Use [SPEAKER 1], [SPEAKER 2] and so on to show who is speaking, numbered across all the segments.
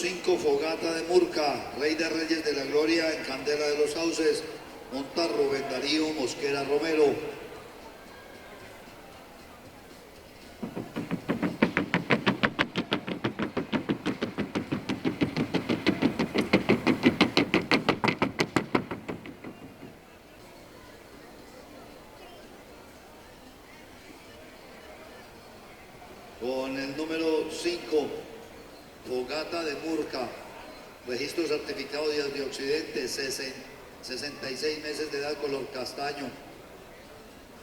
[SPEAKER 1] 5, Fogata de Murca, Rey de Reyes de la Gloria en Candela de los Sauces, monta Rubén Darío Mosquera Romero. Con el número 5, Fogata de Murca, registro certificado de Occidente, 66 meses de edad, color castaño.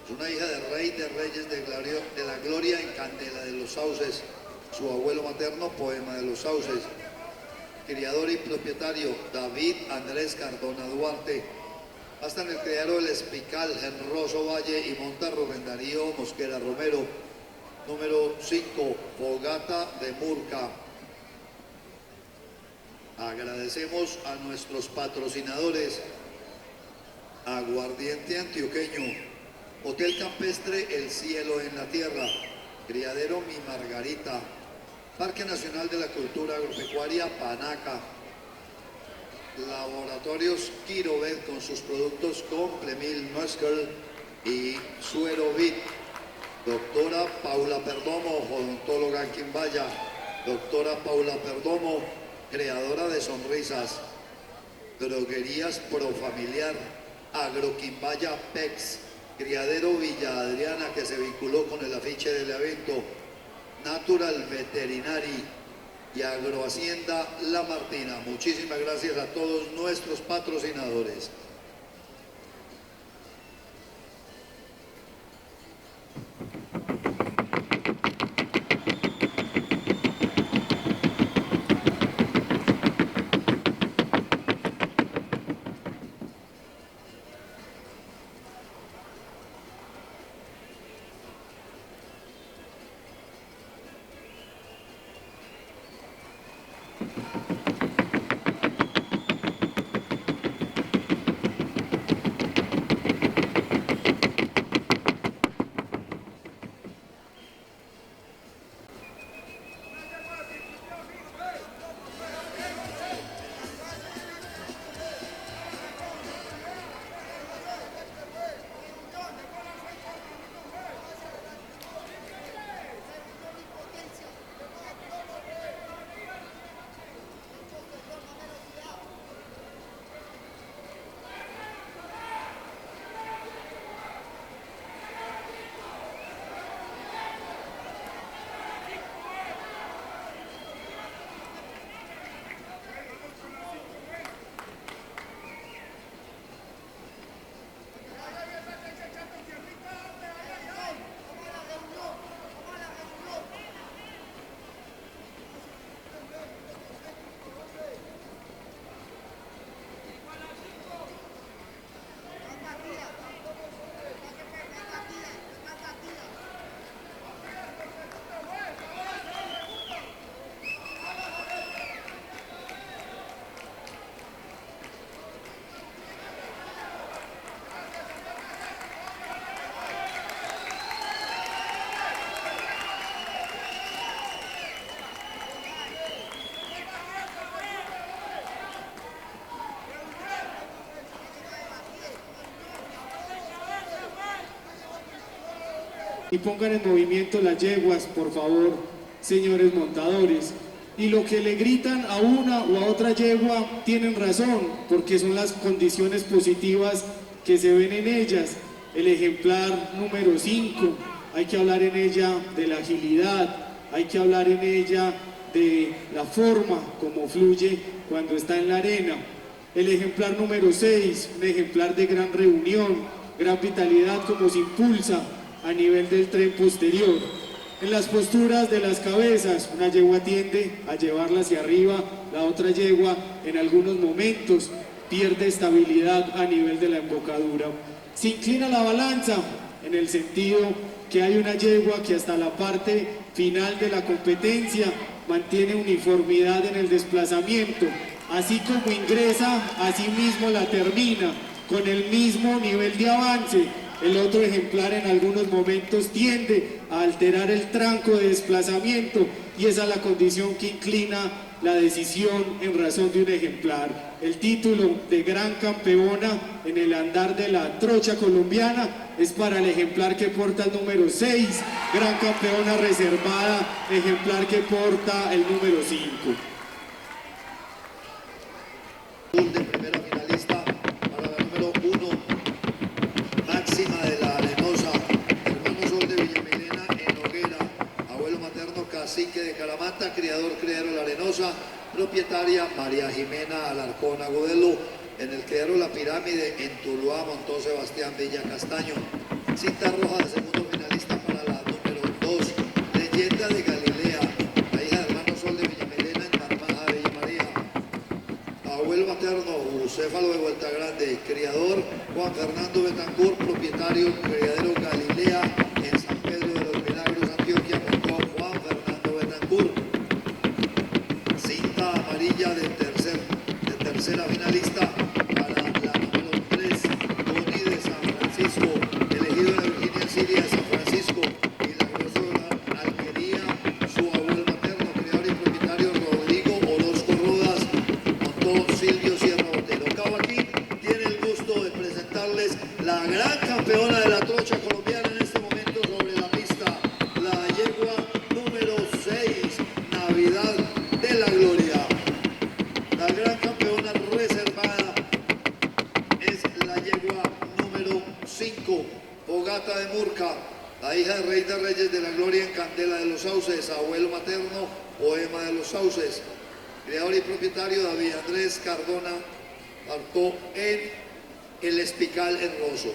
[SPEAKER 1] Es una hija de Rey de Reyes de la Gloria en Candela de los Sauces. Su abuelo materno, Poema de los Sauces. Criador y propietario, David Andrés Cardona Duarte. Hasta en el criadero del Espical, Genroso Valle y monta Rubén Darío Mosquera Romero. Número 5, Fogata de Murca. Agradecemos a nuestros patrocinadores: Aguardiente Antioqueño, Hotel Campestre El Cielo en la Tierra, Criadero Mi Margarita, Parque Nacional de la Cultura Agropecuaria Panaca, Laboratorios Quirovet con sus productos Complemil, Muscle y Suero Vit, doctora Paula Perdomo, odontóloga en Quimbaya, doctora Paula Perdomo, creadora de sonrisas, Droguerías Profamiliar, Agroquimbaya Pex, Criadero Villa Adriana, que se vinculó con el afiche del evento, Natural Veterinary y Agrohacienda La Martina. Muchísimas gracias a todos nuestros patrocinadores.
[SPEAKER 2] Y pongan en movimiento las yeguas, por favor, señores montadores. Y lo que le gritan a una o a otra yegua tienen razón, porque son las condiciones positivas que se ven en ellas. El ejemplar número 5, hay que hablar en ella de la agilidad, hay que hablar en ella de la forma como fluye cuando está en la arena. El ejemplar número 6, un ejemplar de gran reunión, gran vitalidad, como se impulsa a nivel del tren posterior. En las posturas de las cabezas, una yegua tiende a llevarla hacia arriba, la otra yegua en algunos momentos pierde estabilidad a nivel de la embocadura. Se inclina la balanza en el sentido que hay una yegua que hasta la parte final de la competencia mantiene uniformidad en el desplazamiento, así como ingresa, así mismo la termina, con el mismo nivel de avance. El otro ejemplar en algunos momentos tiende a alterar el tranco de desplazamiento y esa es la condición que inclina la decisión en razón de un ejemplar. El título de gran campeona en el andar de la trocha colombiana es para el ejemplar que porta el número 6, gran campeona reservada, ejemplar que porta el número 5.
[SPEAKER 1] De primera finalista para la número 1, Máxima de la Arenosa, hermano Sol de Villamilena en Hoguera, abuelo materno Cacique de Caramanta, criador La Arenosa, propietaria María Jimena Alarcón Agudelo, en el criadero La Pirámide en Tuluá montó Sebastián Villa Castaño. Cinta roja de segundo finalista para la número 2, Leyenda de Galilea, la hija del hermano Sol de Villamilena en Marmaja de Villa María. Abuelo materno, Bucéfalo de Vuelta Grande, criador Juan Fernando Betancur, propietario criadero Galilea en San Pedro de los Milagros, Antioquia, montó Juan Fernando Betancur. Cinta amarilla de tercera finalista para la número 3, Tony de San Francisco, elegido de la Virginia Siria de San Francisco, milagroso de la Alquería, su abuelo materno, criador y propietario Rodrigo Orozco Rodas, montó Silvio Sierra Botero. Cavaquín tiene el gusto de presentarles la gran campeona de la trocha colombiana en este momento sobre la pista, la yegua número 6, Navidad de la Gloria. La gran campeona reservada es la yegua número 5, Fogata de Murca, la hija de Rey de Reyes de la Gloria en Candela de los Sauces, abuelo materno, Poema de los Sauces, criador y propietario David Andrés Cardona, partó en El Espical en Rosso.